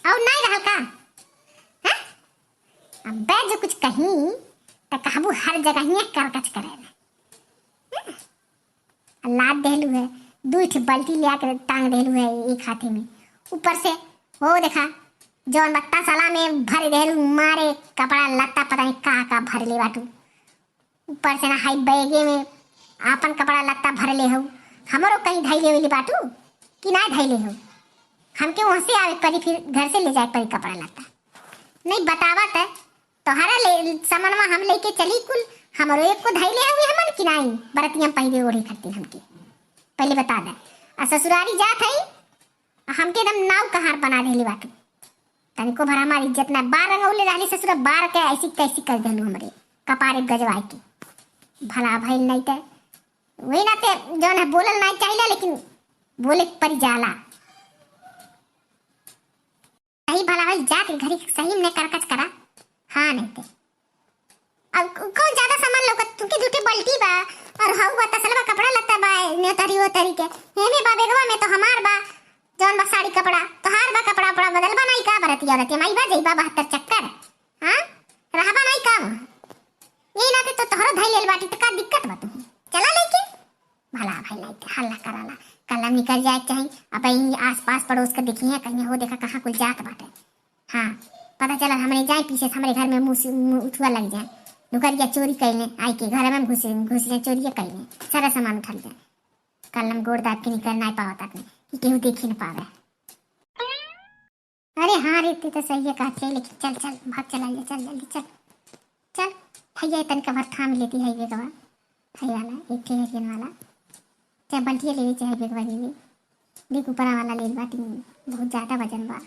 और नहीं रहल का? हाँ? अबे जो कुछ कहीं तो कहबू हर जगह ही करकच करे लाद देलू है, दूठ बल्टी ले आकर टांग देलू है एक हाथे में, ऊपर से हो देखा जौन बत्ता साला में भर देलू मारे कपड़ा लत्ता पता नहीं का भर ले बाटू, ऊपर से ना हाई बैगे में आपन कपड़ा लत्ता भर ले हो, हमरो कहीं धैले वेली बाटू कि ना धैले हो, हमके वहाँ से आवे परी फिर घर से ले जाए परी कपड़ा लत्ता नहीं बतावत है तोहरा ले सामानवा हम लेके चली कुल हमरो एक को धैले हुए हमन कि नहीं बरतियम पहले ओढ़े करती हमके पहले बता दे आ ससुरारी जात है हमके एकदम नाव कहार बना देली बाटू तनिको भर हमारी इज्जत ना बार रंगौले रहली ससुर बार के ऐसी कैसी कर देलू हमरे कपारे गजवाई के भला भइल नहीं ते वही ना ते जौन है बोलल नहीं चाहिए लेकिन बोले परी जाला सही भला भइल जाके घरी सही में करकच करा हाँ नहीं ते अब कौन ज्यादा सामान लौकत तुके दूटे बल्टी बा और हाउ बा तसलबा कपड़ा लत्ता बा ने तरी वो तरी के हेमे बा बेगवा में तो हमार बा जौन बा साड़ी कपड़ा तोहार बा कपड़ा पड़ा बदलबा नहीं का बरतिया रहती माई बा जइबा 72 चक्कर हां रहबा नहीं का ये ना तो तोहरा धइ लेल बाटी तो का दिक्कत बा तू चला लेके भला भाई नहीं हल्ला कराला कलम निकल जाए चाहे अब यहीं आस-पास पड़ोस के देखी है कहीं हो देखा कहां कुल जात बाटे हां पता चला हमरे जाए पीछे हमारे घर में मुंह उठवा लग जाए नुकरिया चोरी कैले आई के घर में घुसे चोरी कैले सारा सामान उठल जाए कलम गोड़ दाब के निकल नहीं पावा तक कि केहू देख न पावे अरे हाँ रे तो सही है कहते लेकिन चल चल भाग चला ले चल जल्दी चल चल भैया तनिक भर थाम लेती है बेगवा है वाला एक ठेहरियन वाला चाहे बल्टिया ले ली चाहे बेगवा ले ली देख ऊपर वाला ले बाटी बहुत ज़्यादा वजन बा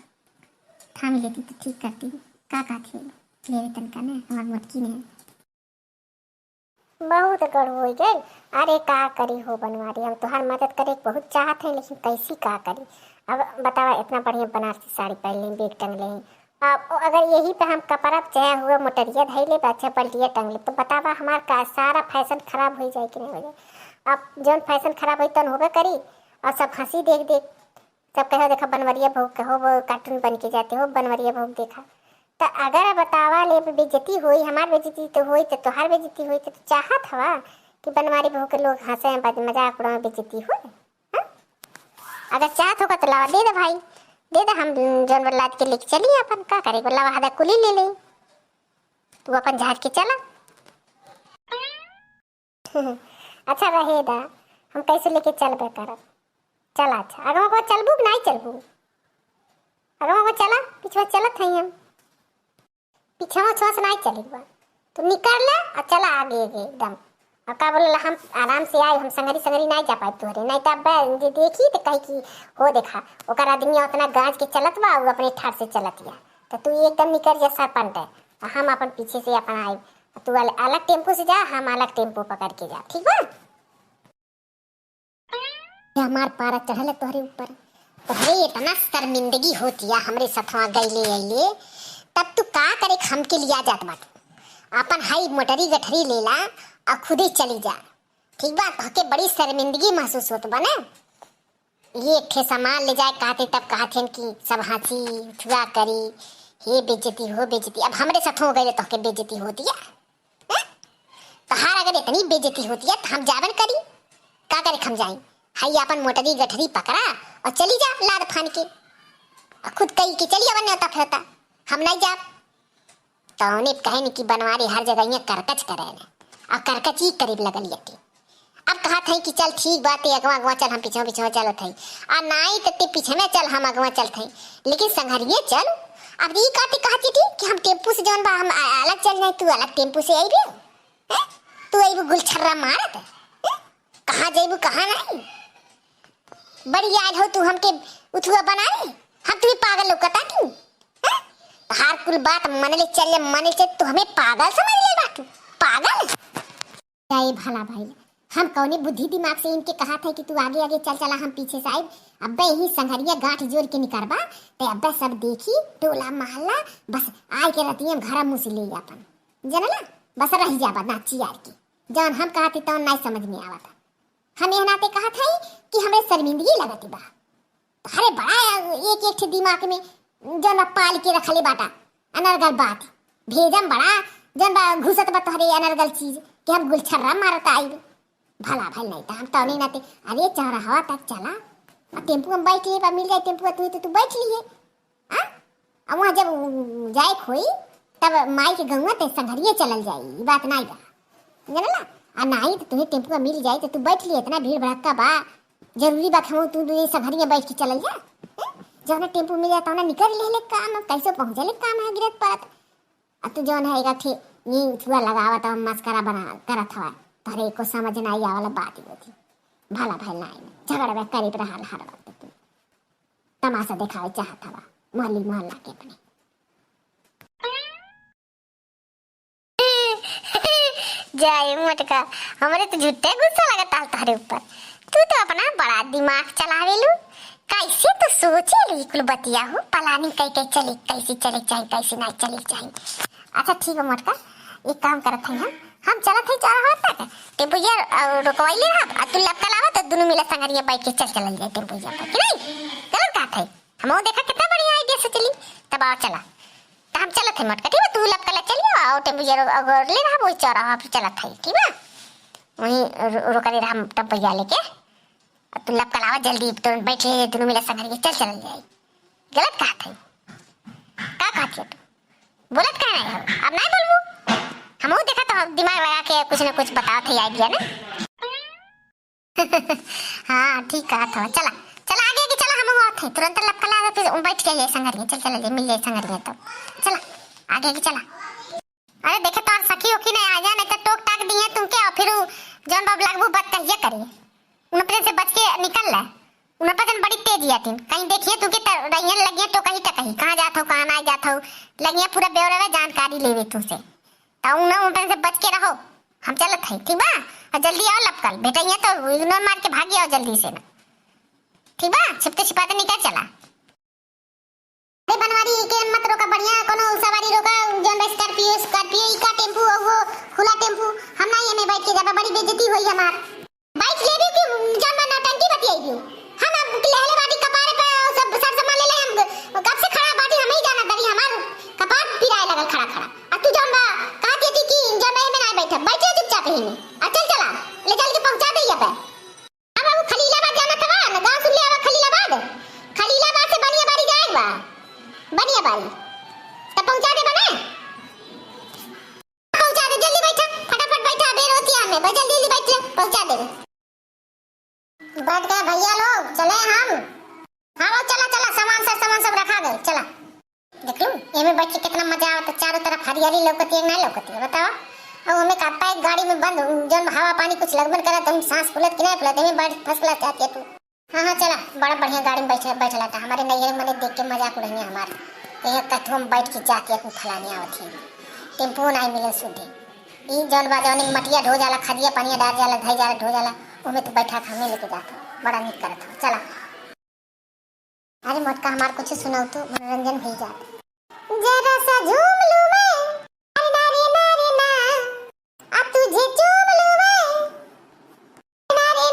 थाम लेती तो ठीक करती का थे ले तनिका ने हमार मोटकी ने बहुत गड़ हो गए अरे का करी हो बनवारी हम तुहार मदद करे बहुत चाहत है लेकिन कैसी का करी अब बतावा इतना बढ़िया बनारसी साड़ी पहन लें बेग टंग लें अब अगर यही पे हम कपड़ा चाहे हुए मोटरिया धै ले अच्छा पल्टिया टंग ले तो बतावा हमार का सारा फैशन खराब हो जाए कि नहीं हो जाए अब जौन फैशन खराब हो तन होबे करी और सब हंसी देख देख सब कहो देखा बनवरिया भोग कहो वो कार्टून बन के जाते हो बनवरिया भोग देखा तो अगर बतावा ले बेइज्जती हुई हमार बेइज्जती तो हुई तो तोहार बेइज्जती हुई तो चाहत हवा कि बनवारी बहू के लोग हंसे मजाक उड़ाए बेइज्जती हो अगर चाहत होगा तो लावा दे दे भाई दे दे हम जानवर लाद के लेके चलिए अपन का करेगा लावा हदा कुली ले ले तू अपन झाड़ के चला अच्छा रहेगा हम कैसे लेके चलबे करब चला अच्छा अगर को चलबू नहीं चलबू अगर को चला पिछवा चलत है हम पीछे से नहीं चलेगा तो निकल ले और चला आगे एकदम और का बोले हम आराम से आए हम संगरी नहीं जा पाए तुहरे नहीं तो अब देखी तो कही कि हो देखा ओकर आदमी उतना गाज के चलत बा वो अपने ठार से चलत या तो तू एकदम निकल जा सरपंच और हम अपन पीछे से अपन आए तू अलग टेम्पो से जा हम अलग टेम्पो पकड़ के जा ठीक बा हमार पारा चढ़ल तोहरे ऊपर तोहरे इतना शर्मिंदगी होती है हमरे सथवा गईले अइले तब तू का करे हमके लिया जात बात अपन हाई मोटरी गठरी लेला और खुद ही चली जा ठीक बा तोहके बड़ी शर्मिंदगी महसूस होत बा ना ये ठे सामान ले जाए कहते तब कहते कि सब हंसी उठवा करी हे बेइज्जती हो बेइज्जती अब हमरे साथ हो गए तोहके बेइज्जती होती है तहार अगर इतनी बेइज्जती होती है तो हम जावन करी का करे हम जाई हाई अपन मोटरी गठरी पकड़ा और चली जा लाद फान के खुद कही कि चलिए अपन न्योता फिरता हम नहीं जा तो उन्हें कहे नहीं कि बनवारी हर जगह ये करकच करे और करकच ही करीब लगल ये अब कहा था कि चल ठीक बात है अगवा अगवा चल हम पीछे पीछे चल थे और नहीं तो पीछे में चल हम अगवा चल थे लेकिन संघरिए चल अब ये कहते कहती थी कि हम टेम्पू से जौन बा हम अलग चल जाए तू अलग टेम्पू से आई भी तू आई गुलछर्रा मारत कहाँ जाइबू कहाँ नहीं बड़ी याद हो तू हमके उठुआ बना ले हम तुम्हें पागल लोकता क्यों हर कुल बात मनले चल तू हमें पागल समझ ले बातू पागल ये भला भाई हम कौने बुद्धि दिमाग से इनके कहा था कि तू आगे आगे चल चला हम पीछे से आए अब्बे यही संघरिया गांठ जोड़ के निकरबा ते अब्बे सब देखी टोला मोहल्ला बस आए के रहती हम घर मुंह से ले अपन जनला बस रह जाबा नाची यार की जौन हम कहते तो नहीं समझ में आवता हम ये नाते कहा था कि हमें शर्मिंदगी लगती बा अरे बड़ा एक एक दिमाग में जन पाल के रखले बाटा अनर्गल बात भेजम बड़ा जन बा घुसत बा तोहरे अनर्गल चीज कि हम गुलछर्रा मारत आई भला भल नहीं हम तो नहीं नाते अरे चौराहा तक चला टेम्पू में बैठ लिए मिल जाए टेम्पू तू बैठ लिए अब वहाँ जब जाए खोई तब माई के गंगा ते संघरिए चलल जाई ये बात नहीं बा जानला आ नहीं तो तुम्हें टेम्पू में मिल जाए तो तू बैठ लिए इतना भीड़ भड़का बा जरूरी बात हम तू संघरिए बैठ के चलल जा जब ना टेम्पू मिल जाता ना निकल ले काम कैसे पहुँचे ले काम है गिरत परत अब तू जौन है थे ये थुआ लगावा तो मस्करा बना करत हवा तोहरे को समझ ना आया वाला बात ही थी भला भल नहीं झगड़ा करे पर हाल हर वक्त तू तमाशा दिखावे चाहत हवा मोहल्ली मोहल्ला के अपने जाए मटका हमारे तो झूठे गुस्सा लगता तारे ऊपर तू तो अपना बड़ा दिमाग चलावेलू कैसे तो सोचे ली कुल बतिया हो पलानी कैसे चले कैसे चले चाहिए कैसे नहीं चले चाहिए अच्छा ठीक है मटका एक काम करत हैं हम चलत है चार हाथ तक टेम्पू यार रुकवाइले हम तू लपका लावा तो दोनों मिला संगरिया बाइक के चल जाए टेम्पू यार पर कि नहीं गलत बात है हम देखा कितना बढ़िया आइडिया से चली तब आओ चला तो हम चलत है मटका ठीक है तू लपका ला चलियो आओ टेम्पू यार अगर ले रहा वो चौराहा पे चलत है ठीक है वहीं रुकरी हम तब भैया लेके तू लपका लावा जल्दी तो बैठे दोनों मिला संगरिया चल जाए गलत कहा था क्या कहती है तू बोलत कह रहे हो अब नहीं बोलूं हम देखा तो दिमाग लगा के कुछ ना कुछ बताओ थे आइडिया ना हाँ ठीक कहा था चला चला आगे की चला हम आते तुरंत लपका ला फिर बैठ के ले संगरिया चल ले मिल जाए संगरिया तब चला आगे की चला अरे देखे तो सखी हो कि नहीं आ जा नहीं तो टोक टाक दिए तुमके और फिर जौन बाब लागबू बात कहिए करिए उन अपने से बच के निकल ला उन पर बड़ी तेज आती कहीं देखिए तुमके रहियन लगिए तो कहीं तक कहीं कहाँ जात हो कहाँ ना जात हो लगिए पूरा ब्यौरा में जानकारी लेवे तुमसे तो उन से बच के रहो हम चलत है ठीक बा और जल्दी आओ लपकल बेटा तो इग्नोर मार के भागी आओ जल्दी से ना ठीक बा छिपते छिपाते निकल चला अरे बनवारी के मत रोका बढ़िया कोनो सवारी रोका जौन स्कॉर्पियो स्कॉर्पियो का टेम्पू वो खुला टेम्पू हम ना ये में बैठ के जाबा बड़ी बेइज्जती होई हमार बाइक ले भी कि जौन ना टंकी बतियाई भी हम अब लहले बाटी कपारे पे सब सर सामान ले हम कब से खड़ा बाटी हमें ही जाना तभी हमार कपार पिराए लगल खड़ा खड़ा और तू जौन बा कहती थी कि जौन में ना बैठा बैठे चुपचाप ही में चल चला ले चल के पहुंचा दे यहाँ पे अब हम खलीलाबाद जाना था ना गांव सुन लिया खलीलाबाद से बनियाबाड़ी जाएगा बनियाबाड़ी तब पहुंचा दे बना पहुंचा दे जल्दी बैठा फटाफट बैठा बेर होती है हमें जल्दी बैठ ले पहुंचा दे बैठ गए भैया लोग चले हम हाँ चला सामान सब रखा गए चला देख लो ये में बैठ के कितना मजा आता चारों तरफ हरियाली लौकती है ना लौकती है बताओ और हमें कापा एक गाड़ी में बंद जन हवा पानी कुछ लगभग करा तो हम सांस फूलत कि नहीं फूलत हमें बैठ फसला चाहती है तू हाँ चला बड़ा बढ़िया गाड़ी में बैठला था हमारे नैयर मैंने देख के मजाक उड़ेंगे हमारे कहीं कथू हम बैठ के जाके अपनी फलानी आवत है टेम्पो नहीं मिले सुधे ई जौन बाजौनी मटिया ढो जाला खदिया पानिया डाल जाला धई जाला ढो जाला उमें तो बैठा था हमें लेके जाता बड़ा निक करत था चला अरे मोटका हमार कुछ सुनाओ तो मनोरंजन हो जाता जरा सा झूम लूं मैं नारे नारे ना आ तुझे चूम लूं मैं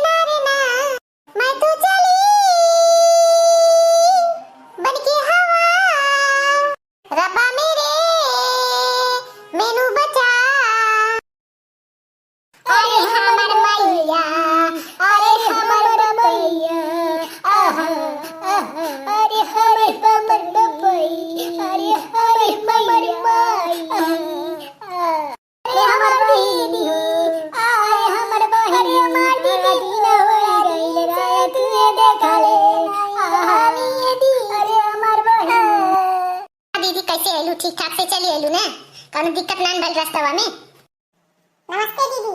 नारे ना मैं तो चली बन के हवा रब्बा मेरे मैनू बचा अरे हमर मैया अरे हमर मैया अरे हरे हमर मैया अरे हरे हमर मैया अरे हमर बहिनी हो अरे हमर बहिनी हमार दीदी हो गइल रे तू देखा ले आमी दी अरे हमर बहिनी दीदी कैसे आइलू ठीक ठाक से चली आइलू ना कोनो दिक्कत ना भइल रास्ता में नमस्ते दीदी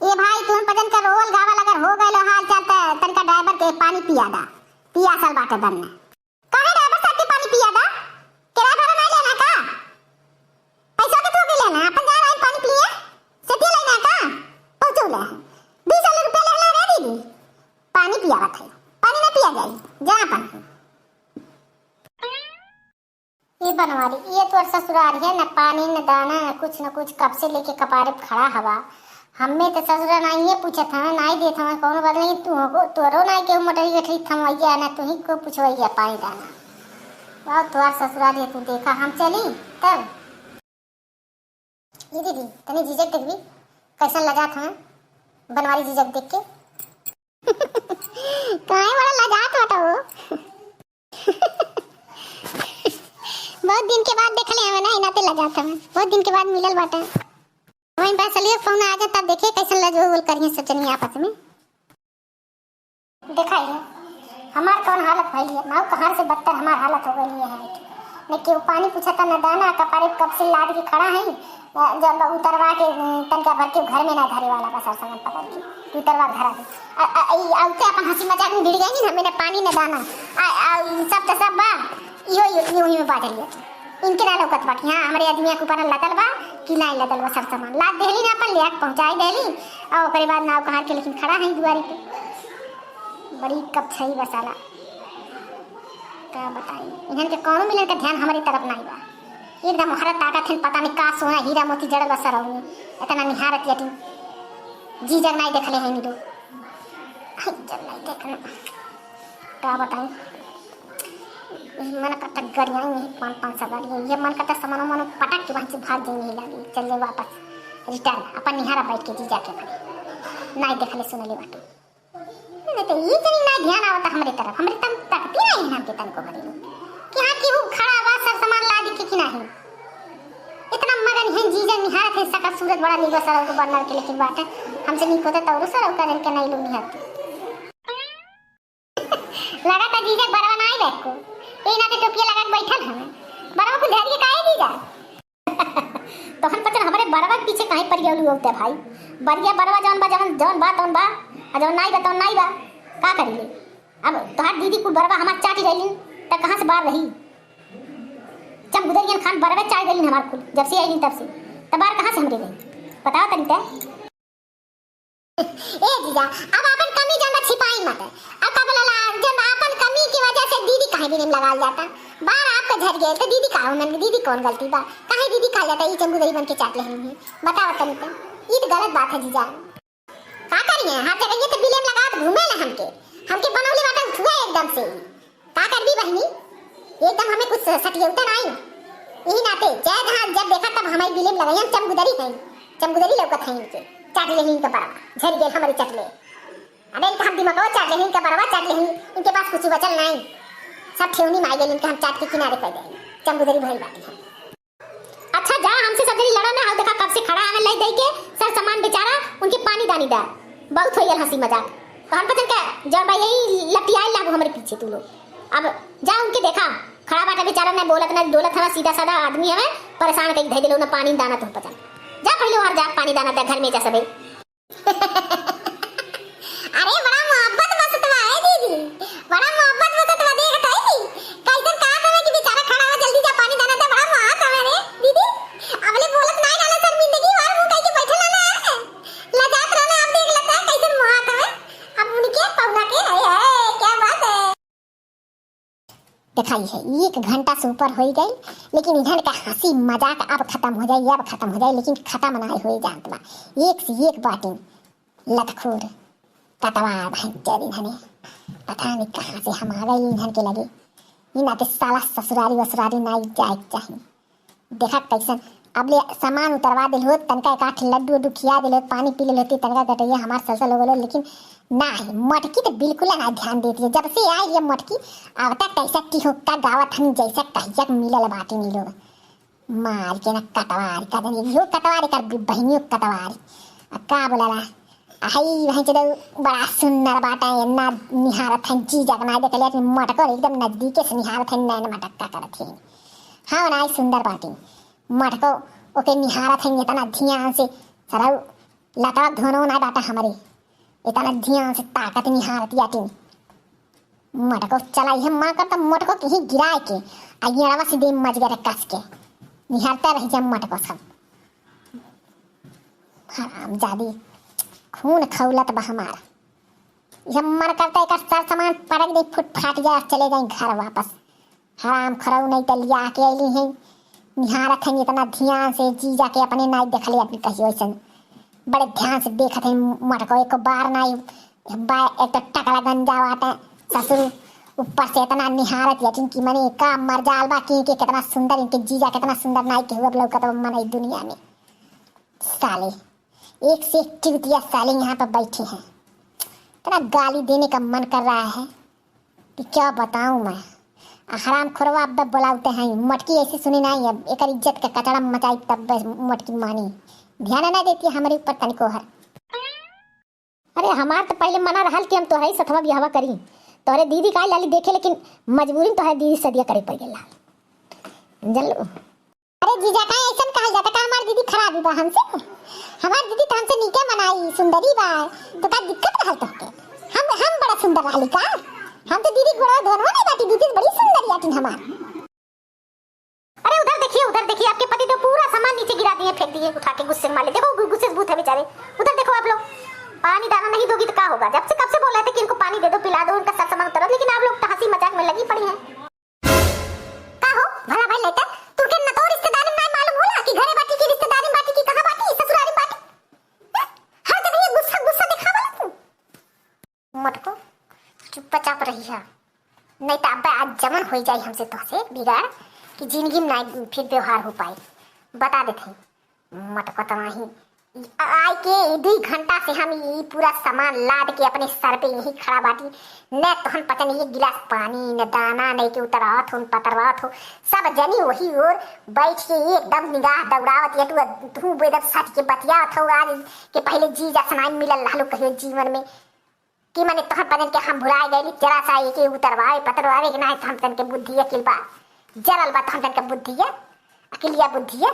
ये भाई तुम पजन का रोल गावल अगर हो गइल हाल चालता तनका ड्राइवर के पानी पिया साल बाटे दन्ना काहे ड्राइवर साहब के पानी पिया दा किराया भाड़ा नहीं लेना का पैसा के तो लेना अपन जा रहा है पानी पिए से लेना का पहुंचो ले 20 रुपए ले रे दीदी पानी पिया थे पानी ना पिया जाए जा अपन ये बनवारी ये तो ससुराल है ना पानी न दाना कुछ न कुछ कब से लेके कपारे पे खड़ा हवा हमें तो ससुरा नहीं ये पूछा था नहीं दे था कौन बात नहीं तू हो तोरो नहीं के मोटरी गठरी थमैया ना तू ही को पूछवैया पानी दाना वाह तुम्हार ससुराल है, तू देखा हम चली तब। ये दीदी तने जीजक देख भी कैसा लगा था बनवारी जीजक देख के। काहे बड़ा लजात बाटा वो। बहुत दिन के बाद देखले हमें ना, इनाते लजात हमें बहुत दिन के बाद मिलल बाटा। वहीं पास चलिए फोन आ जा तब देखे कैसे लजोल करिए सचनी आपस में। देखा ही हमार कौन हालत भइल है, माऊ कहां से बदतर हमार हालत हो गई है। न केहू पानी पूछा था न दाना, कपारे कब से लाद के खड़ा है, जब उतरवा के तनका भर के घर में ना धरे वाला का सार सामान पकड़ के उतरवा धरा दे। आउते अपन हंसी मजाक में भिड़ गई ना, मैंने पानी न दाना सब तो सब बा यो में बांट लिया। इनके ना लौकत बाकी हां हमारे आदमी के ऊपर लदल बा कि लाई लदल बा सब सामान लाद देली ना अपन ले पहुंचाई देली और ओकरे बाद नाव कहार के लेकिन खड़ा है दुआरी पे। बड़ी कब छई बसाला क्या बताई, इन्हन के कौनो मिलन का ध्यान हमारी तरफ नहीं बा। एकदम हरा ताकत है, पता नहीं का सोना हीरा मोती जड़ बसर हो इतना निहारत यटी जी जग नहीं देखले हैं नीलो जग नहीं देखले क्या बताई। मन करता गरिया नहीं 5-5 सवारी ये मन करता सामान मन पटक के वहां से भाग जाएंगे लागी चल जाए वापस रिटर्न अपन निहारा बैठ के जी जाके नहीं देखले सुनले बात नहीं तो ये चली ना ध्यान आवता हमारे तरफ तकती नहीं नाम के तन को भरी कि हां की वो खड़ा बा सब सामान ला दी कि नहीं इतना मगन है जीजा निहारत है सका सूरज बड़ा नीला सर को बनना के लेकिन बात है हमसे नहीं होता तो सर का जन के नहीं लोग निहारत लगा था जीजा बरवा नहीं बैठ को ए ना तो टोपिया लगा के बैठल हमें बरवा को धर के काहे जीजा तो हम पता हमारे बरवा के पीछे काहे पर गेलू होते भाई बढ़िया बरवा जौन बात on बा अजो नहीं बताओ नहीं बा का करिए। अब तोहार दीदी को बरवा हमार चाटी रही त कहां से बाहर रही जब गुदरियन खान बरवा चाट गई हमार कुल जब से आई तब से तब बाहर कहां से हमरे गई बताओ तरीका ए जीजा अब अपन कमी जाना छिपाई मत अब का बोला जब अपन कमी की वजह से दीदी काहे भी नहीं लगाल जाता बाहर आपका झड़ गया तो दीदी का उन्होंने दीदी कौन गलती बा काहे दीदी खा जाता ये चंगुदरी बन के चाट ले हैं बताओ तरीका ये तो गलत बात है जीजा का करिए हाथ जगह ये तो बिलेम लगा के घूमे ना हमके बनौले बाटा उठुआ एकदम से का कर दी बहनी एकदम हमें कुछ सटियौता नहीं यही नाते जय धान जब देखा तब हमारी बिलेम लगाई हम चमगुदरी लौकत है इनके चाट ले इनका बरवा झड़ गए हमारी चट ले अबे इनका हम दिमाग चाट ले इनका बरवा चाट ले इनके पास कुछ बचल नहीं सब ठेवनी मार गए इनका हम चाट के किनारे कर गए चमगुदरी भइल बाटी है। अच्छा जा हमसे सजरी लड़ा ना हां देखा कब से खड़ा है ले दे के सर सामान बेचारा उनके पानी दानी दा बहुत होयल हंसी मजाक तो हम पता क्या जब भाई यही लपियाई लागो हमारे पीछे तू लोग अब जा उनके देखा खड़ा बाटा बेचारा ना बोलत ना डोलत है सीधा साधा आदमी है परेशान कई धै देलो ना पानी दाना तो पता जा पहले और जा पानी दाना दे घर में जा सबे। अरे बड़ा मोहब्बत बसतवा है दीदी बड़ा मोहब्बत बसतवा देखत है कैसन का करे कि बेचारा खड़ा हो जल्दी जा पानी दाना दे बड़ा मोहब्बत हमारे दीदी अबले बोलत नहीं डाला शर्मिंदगी वार मुंह कह के बैठल ना लजात रहना आप देख लेता है कैसन मोहब्बत है अब उनके पौधा के है क्या बात है दिखाई है 1 घंटा से ऊपर हो गई लेकिन इधर का हंसी मजाक अब खत्म हो जाए लेकिन खत्म नहीं हो जानत बा एक से एक बाटिंग लतखोर कतवार भाई तेरी धने पता नहीं कहां से हम आ गए इधर के लगे इन आते साला ससुरारी नहीं जाए चाहिए देखा कैसन अब ले सामान उतरवा दिल हो तनका काठ लड्डू उड्डू खिया दिल पानी पी ले होती तनका कटैया हमार सलसल हो गलो लेकिन नहीं मटकी तो बिल्कुल ना ध्यान देती है जब से आई ये मटकी अब तक कैसा की हो का गावत हम जैसा कहिया मिलल बाटी मिलो मार के ना कटवार का यो कटवार कर बहनियों कटवार का बोला आई वहीं चलो बड़ा सुंदर बाटा इतना निहारत है जी जगना देख ले मटकर एकदम नजदीक से निहारत है नैन मटक्का करत है हाँ ना सुंदर बाटी मटको ओके निहारत है इतना ध्यान से सरा लटा धोनो ना बाटा हमारे इतना ध्यान से ताकत निहारत याटी मटको चला ये मां करता मटको कहीं गिराए के आइयावा से दे मज गए कस के निहारता रही जब मटको सब हराम जादी खून खौलत बा हमारा जब मन करता है सर सामान पड़क दे फुट फाट जाए चले गए घर वापस हराम खराउ नहीं तो लिया के अली है निहारत है इतना ध्यान से जी जाके अपने नाई देख ले अपनी कही वैसे बड़े ध्यान से देखत है मटको एक बार नाई एक तो टकला गंजा वाटा ससुर ऊपर से इतना निहारत यकीन की मने का मर जाल बा की के कितना सुंदर इनके जीजा कितना सुंदर नाई के हुआ लौकत मन इस दुनिया में। साले एक से एक चुतिया साले यहाँ पर बैठे हैं, इतना गाली देने का मन कर रहा है कि क्या बताऊं मैं। हराम खुरवा अब बुलाते हैं, मटकी ऐसी सुनी नहीं, अब एक इज्जत का कचड़ा मचाई तब मटकी मानी, ध्यान ना देती हमारे ऊपर तनिको है। अरे हमार तो पहले मना रहल कि हम तोहरे सथवा बियाहवा करी, तोहरे दीदी का लाली देखे, लेकिन मजबूरी में तोहरे दीदी सदिया करे पड़ गेला जल। अरे जीजा का ऐसा कहा जाता का हमारी दीदी खराब बा हमसे? हमारी दीदी तो हमसे नीके मनाई सुंदरी बा, तो का दिक्कत रहल तो हम बड़ा सुंदर रहली का? हम तो दीदी गोड़ा धोनवा नहीं बाटी, दीदी बड़ी सुंदर याटिन हमार। अरे उधर देखिए आपके पति तो पूरा सामान नीचे गिरा दिए, फेंक दिए उठा के गुस्से में मारे। देखो गुस्से से भूत है बेचारे, उधर देखो आप लोग। पानी दाना नहीं दोगी तो क्या होगा? जब से कब से बोल रहे थे कि इनको पानी दे दो, पिला दो, इनका सब सामान उतारो, लेकिन आप लोग तो हंसी मजाक में लगी पड़ी हैं। का हो भला भाई लेता तू के न तो रिश्तेदारी में मालूम होला कि घरे बाटी की रिश्तेदारी बाटी की कहां बाटी ससुराली बाटी? हर जगह ये गुस्सा दिखावा तू। मटको चुपचाप रही है, नहीं तो अब आज जमन हो जाए हमसे तो से बिगाड़ कि जिंदगी में नहीं फिर व्यवहार हो पाए। बता देते मटको तो नहीं आई के 2 घंटा से हम ये पूरा सामान लाद के अपने सर पे यही खड़ा बाटी, न तो हम पता नहीं एक गिलास पानी न दाना नहीं के उतरावत हो पतरवात हो, सब जनी वही और बैठ के एकदम निगाह दौड़ावत ये तू एकदम सच के बतियावत हो आज के पहले जी जा सुनाई मिलल रहलो कहियो जीवन में कि मैंने तोहर पदन के हम भुला गए जरा सा एक उतरवाए पतरवाए कि नहीं तो हम तन के बुद्धि अकिल बा जरल बा, तो हम तन के बुद्धि अकिलिया बुद्धि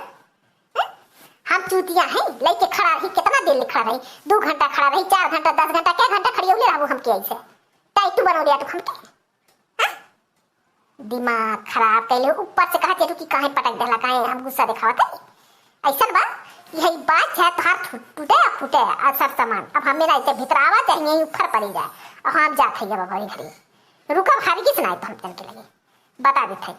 हम चूतिया हैं लेके खड़ा रही, कितना देर खड़ा रही? 2 घंटा खड़ा रही, 4 घंटा 10 घंटा क्या घंटा खड़ी होले रहू हम के ऐसे ताई तू बनो लिया तो हम के दिमाग खराब कैले ऊपर से कहते तू कि काहे पटक देला काहे हम गुस्सा दिखावत है ऐसा बा। यही बात है तो हाथ फूटे और सब सामान अब हमें ना ऐसे भीतर आवा चाहिए यही ऊपर पड़ी जाए और हम जाते हैं अब घड़ी रुका भारी की सुनाई तो हम चल के लगे बता देते